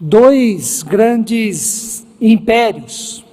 Dois grandes impérios,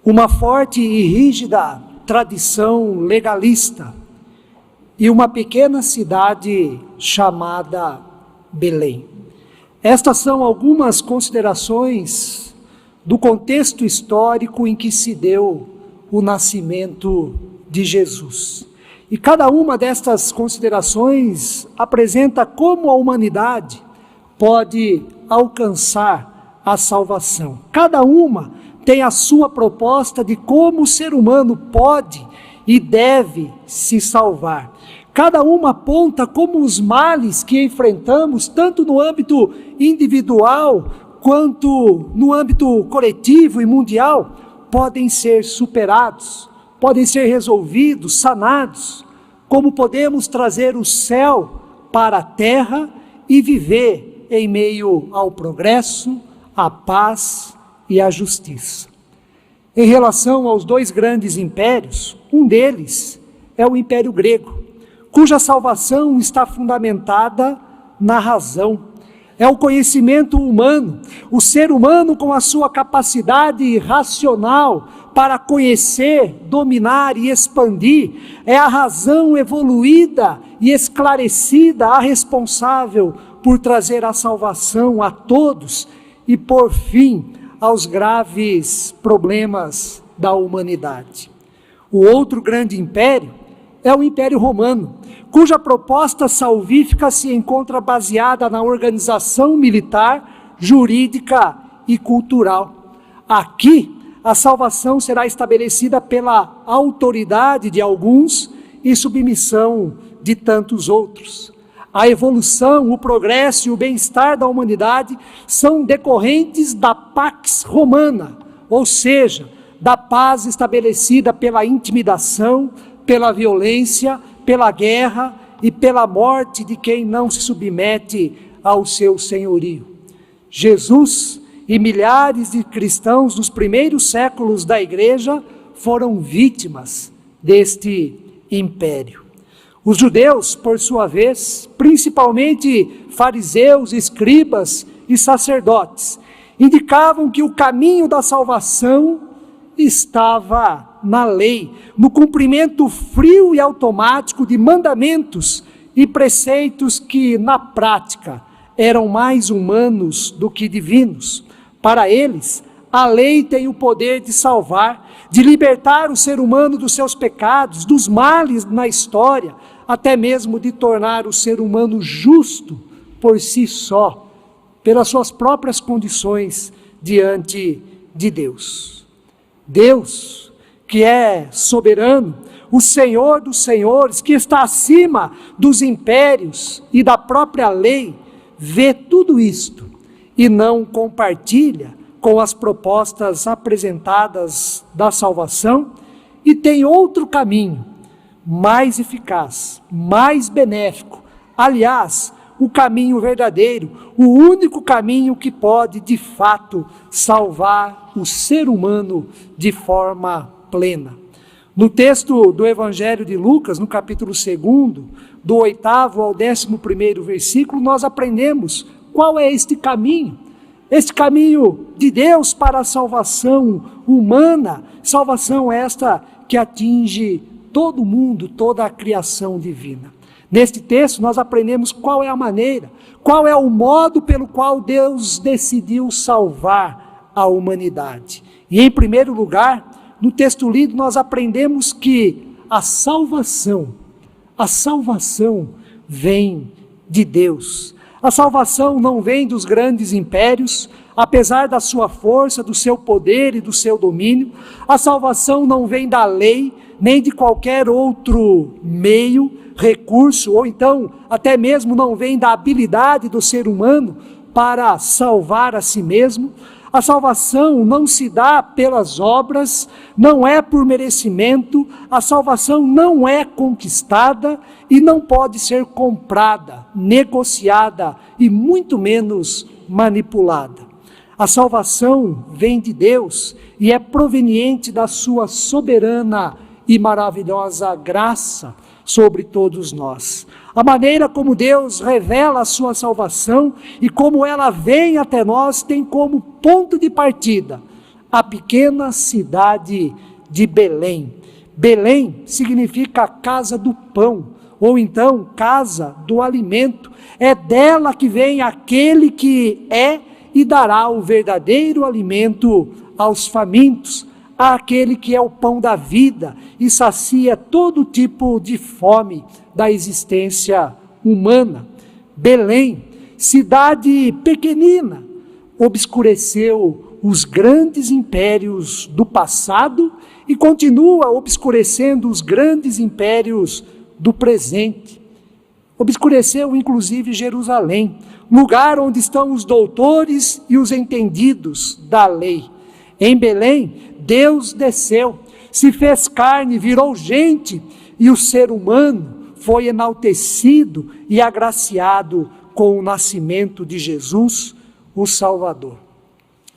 uma forte e rígida tradição legalista e uma pequena cidade chamada Belém. Estas são algumas considerações do contexto histórico em que se deu o nascimento de Jesus. E cada uma destas considerações apresenta como a humanidade pode alcançar a salvação. Cada uma tem a sua proposta de como o ser humano pode e deve se salvar. Cada uma aponta como os males que enfrentamos, tanto no âmbito individual, quanto no âmbito coletivo e mundial, podem ser superados, podem ser resolvidos, sanados, como podemos trazer o céu para a terra e viver em meio ao progresso, à paz e à justiça. Em relação aos dois grandes impérios, um deles é o Império Grego, cuja salvação está fundamentada na razão. É o conhecimento humano, o ser humano com a sua capacidade racional para conhecer, dominar e expandir, é a razão evoluída e esclarecida a responsável por trazer a salvação a todos e por fim aos graves problemas da humanidade. O outro grande império é o Império Romano, cuja proposta salvífica se encontra baseada na organização militar, jurídica e cultural. Aqui, a salvação será estabelecida pela autoridade de alguns e submissão de tantos outros. A evolução, o progresso e o bem-estar da humanidade são decorrentes da Pax Romana, ou seja, da paz estabelecida pela intimidação, pela violência, pela guerra e pela morte de quem não se submete ao seu senhorio. Jesus e milhares de cristãos dos primeiros séculos da igreja foram vítimas deste império. Os judeus, por sua vez, principalmente fariseus, escribas e sacerdotes, indicavam que o caminho da salvação estava na lei, no cumprimento frio e automático de mandamentos e preceitos que, na prática, eram mais humanos do que divinos. Para eles, a lei tem o poder de salvar, de libertar o ser humano dos seus pecados, dos males na história, até mesmo de tornar o ser humano justo por si só, pelas suas próprias condições diante de Deus. Deus, que é soberano, o Senhor dos senhores, que está acima dos impérios e da própria lei, vê tudo isto e não compartilha com as propostas apresentadas da salvação e tem outro caminho, mais eficaz, mais benéfico, aliás, o caminho verdadeiro, o único caminho que pode, de fato, salvar o ser humano de forma plena. No texto do Evangelho de Lucas, no capítulo 2, do 8º ao 11º versículo, nós aprendemos qual é este caminho de Deus para a salvação humana, salvação esta que atinge todo mundo, toda a criação divina. Neste texto nós aprendemos qual é a maneira, qual é o modo pelo qual Deus decidiu salvar a humanidade. E em primeiro lugar, no texto lido nós aprendemos que a salvação vem de Deus. A salvação não vem dos grandes impérios, apesar da sua força, do seu poder e do seu domínio. A salvação não vem da lei, nem de qualquer outro meio, recurso, ou então até mesmo não vem da habilidade do ser humano para salvar a si mesmo. A salvação não se dá pelas obras, não é por merecimento, a salvação não é conquistada e não pode ser comprada, negociada e muito menos manipulada. A salvação vem de Deus e é proveniente da sua soberana e maravilhosa graça sobre todos nós. A maneira como Deus revela a sua salvação e como ela vem até nós tem como ponto de partida a pequena cidade de Belém. Belém significa casa do pão, ou então casa do alimento. É dela que vem aquele que é e dará o verdadeiro alimento aos famintos, àquele que é o pão da vida e sacia todo tipo de fome da existência humana. Belém, cidade pequenina, obscureceu os grandes impérios do passado e continua obscurecendo os grandes impérios do presente. Obscureceu inclusive Jerusalém, lugar onde estão os doutores e os entendidos da lei. Em Belém, Deus desceu, se fez carne, virou gente, e o ser humano foi enaltecido e agraciado com o nascimento de Jesus, o Salvador.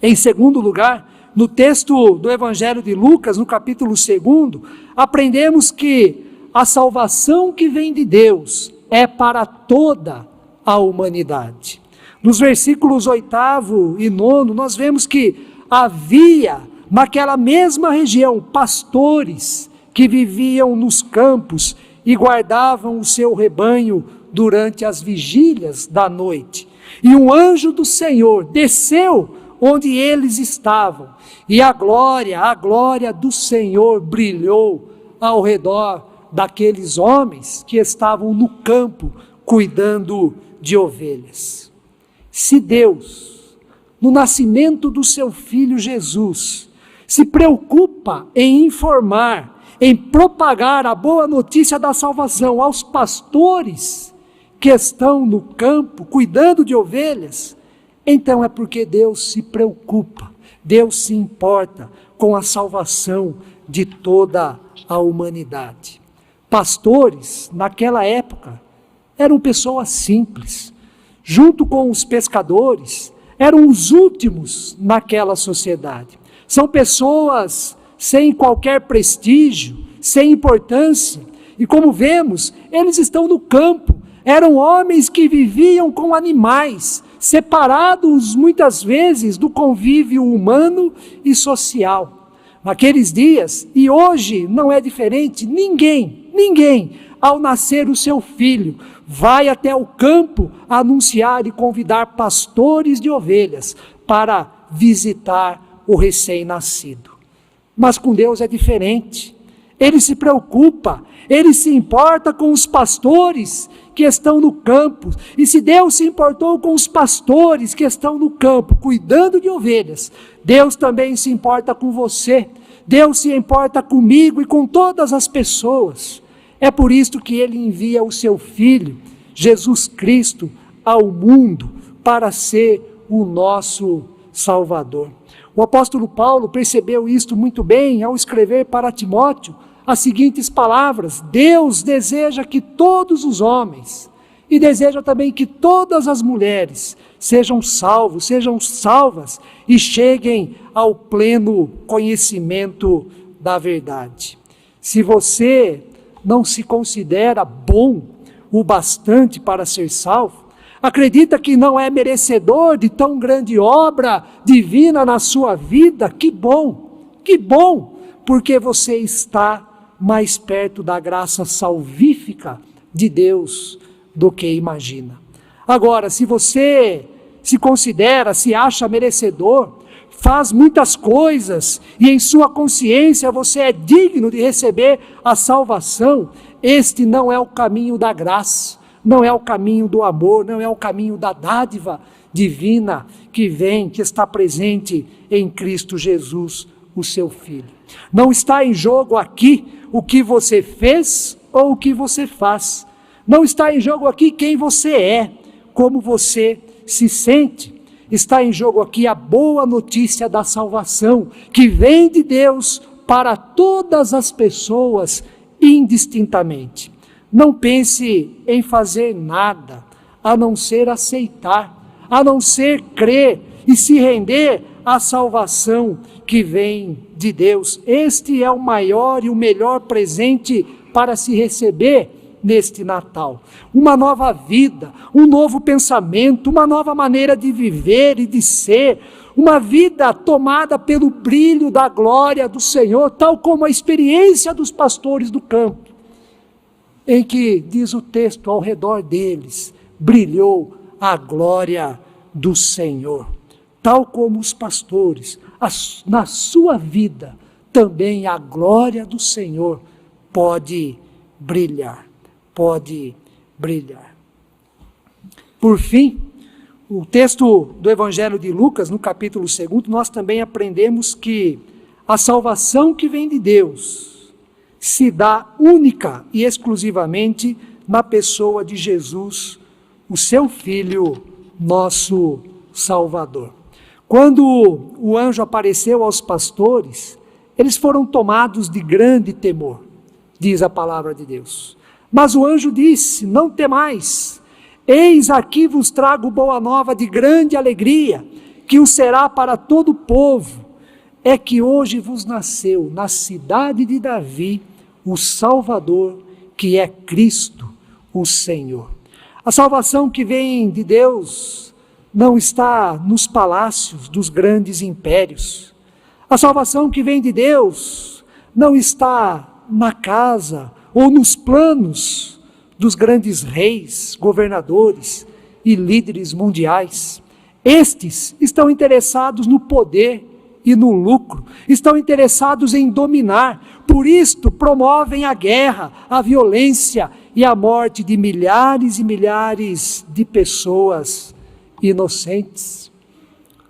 Em segundo lugar, no texto do Evangelho de Lucas, no capítulo 2, aprendemos que a salvação que vem de Deus é para toda a humanidade. Nos versículos 8º e 9, nós vemos que havia naquela mesma região pastores que viviam nos campos e guardavam o seu rebanho durante as vigílias da noite. E um anjo do Senhor desceu onde eles estavam, e a glória do Senhor brilhou ao redor daqueles homens que estavam no campo cuidando de ovelhas. Se Deus, no nascimento do seu Filho Jesus, se preocupa em informar, em propagar a boa notícia da salvação aos pastores que estão no campo cuidando de ovelhas, então é porque Deus se preocupa, Deus se importa com a salvação de toda a humanidade. Pastores, naquela época, eram pessoas simples, junto com os pescadores, eram os últimos naquela sociedade. São pessoas sem qualquer prestígio, sem importância, e como vemos, eles estão no campo, eram homens que viviam com animais, separados muitas vezes do convívio humano e social. Naqueles dias, e hoje não é diferente, ninguém, ao nascer o seu filho, vai até o campo anunciar e convidar pastores de ovelhas para visitar o recém-nascido. Mas com Deus é diferente. Ele se preocupa, ele se importa com os pastores que estão no campo. E se Deus se importou com os pastores que estão no campo, cuidando de ovelhas, Deus também se importa com você. Deus se importa comigo e com todas as pessoas. É por isso que Ele envia o seu Filho, Jesus Cristo, ao mundo para ser o nosso Salvador. O apóstolo Paulo percebeu isto muito bem ao escrever para Timóteo as seguintes palavras: Deus deseja que todos os homens, e deseja também que todas as mulheres, sejam salvos, sejam salvas e cheguem ao pleno conhecimento da verdade. Se você não se considera bom o bastante para ser salvo, acredita que não é merecedor de tão grande obra divina na sua vida, que bom, porque você está mais perto da graça salvífica de Deus do que imagina. Agora, se você se considera, se acha merecedor, faz muitas coisas e em sua consciência você é digno de receber a salvação, este não é o caminho da graça, não é o caminho do amor, não é o caminho da dádiva divina que vem, que está presente em Cristo Jesus, o seu Filho. Não está em jogo aqui o que você fez ou o que você faz. Não está em jogo aqui quem você é, como você se sente. Está em jogo aqui a boa notícia da salvação, que vem de Deus para todas as pessoas indistintamente. Não pense em fazer nada, a não ser aceitar, a não ser crer e se render à salvação que vem de Deus. Este é o maior e o melhor presente para se receber neste Natal. Uma nova vida, um novo pensamento, uma nova maneira de viver e de ser, uma vida tomada pelo brilho da glória do Senhor, tal como a experiência dos pastores do campo, em que, diz o texto, ao redor deles brilhou a glória do Senhor. Tal como os pastores, na sua vida, também a glória do Senhor pode brilhar, pode brilhar. Por fim, o texto do Evangelho de Lucas, no capítulo 2, nós também aprendemos que a salvação que vem de Deus se dá única e exclusivamente na pessoa de Jesus, o seu Filho, nosso Salvador. Quando o anjo apareceu aos pastores, eles foram tomados de grande temor, diz a palavra de Deus. Mas o anjo disse: não temais, eis aqui vos trago boa nova de grande alegria, que o será para todo o povo. É que hoje vos nasceu na cidade de Davi o Salvador, que é Cristo, o Senhor. A salvação que vem de Deus não está nos palácios dos grandes impérios. A salvação que vem de Deus não está na casa ou nos planos dos grandes reis, governadores e líderes mundiais. Estes estão interessados no poder e no lucro, estão interessados em dominar, por isto promovem a guerra, a violência e a morte de milhares e milhares de pessoas inocentes.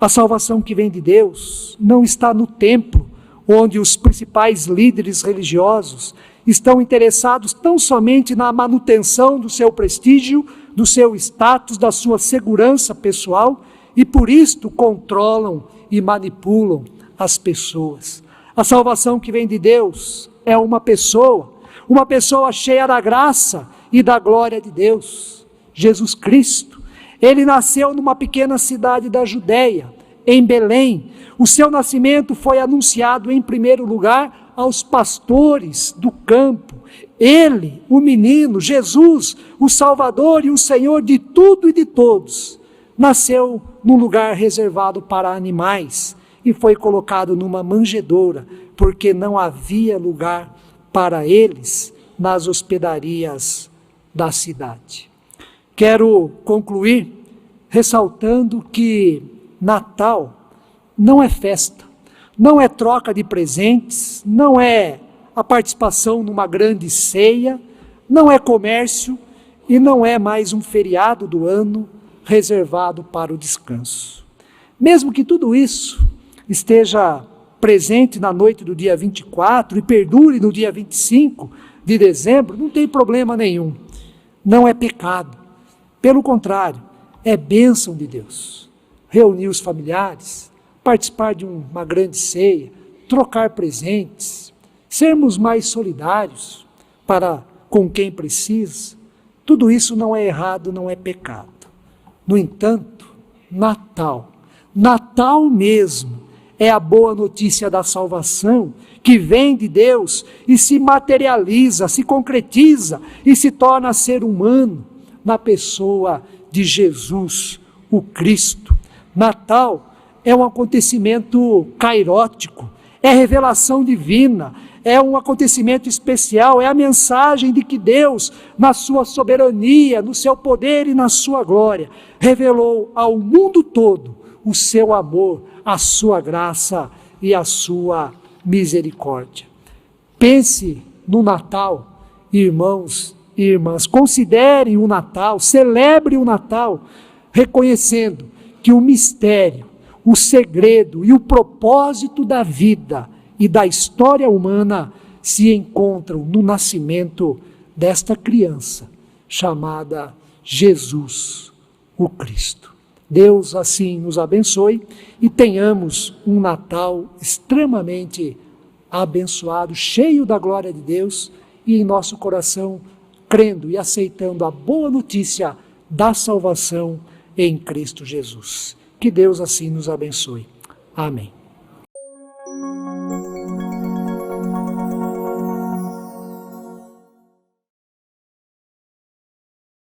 A salvação que vem de Deus não está no templo, onde os principais líderes religiosos estão interessados tão somente na manutenção do seu prestígio, do seu status, da sua segurança pessoal, e por isto controlam e manipulam as pessoas. A salvação que vem de Deus é uma pessoa cheia da graça e da glória de Deus, Jesus Cristo. Ele nasceu numa pequena cidade da Judeia, em Belém. O seu nascimento foi anunciado em primeiro lugar aos pastores do campo. Ele, o menino, Jesus, o Salvador e o Senhor de tudo e de todos, nasceu num lugar reservado para animais e foi colocado numa manjedoura, porque não havia lugar para eles nas hospedarias da cidade. Quero concluir ressaltando que Natal não é festa, não é troca de presentes, não é a participação numa grande ceia, não é comércio e não é mais um feriado do ano reservado para o descanso. Mesmo que tudo isso esteja presente na noite do dia 24 e perdure no dia 25 de dezembro, não tem problema nenhum. Não é pecado. Pelo contrário, é bênção de Deus. Reunir os familiares, participar de uma grande ceia, trocar presentes, sermos mais solidários para com quem precisa, tudo isso não é errado, não é pecado. No entanto, Natal mesmo, é a boa notícia da salvação que vem de Deus e se materializa, se concretiza e se torna ser humano na pessoa de Jesus, o Cristo. Natal é um acontecimento cairótico, é revelação divina, é um acontecimento especial, é a mensagem de que Deus, na sua soberania, no seu poder e na sua glória, revelou ao mundo todo o seu amor, a sua graça e a sua misericórdia. Pense no Natal, irmãos e irmãs, considerem o Natal, celebrem o Natal, reconhecendo que o mistério, o segredo e o propósito da vida e da história humana se encontram no nascimento desta criança, chamada Jesus, o Cristo. Deus assim nos abençoe e tenhamos um Natal extremamente abençoado, cheio da glória de Deus e em nosso coração crendo e aceitando a boa notícia da salvação em Cristo Jesus. Que Deus assim nos abençoe. Amém.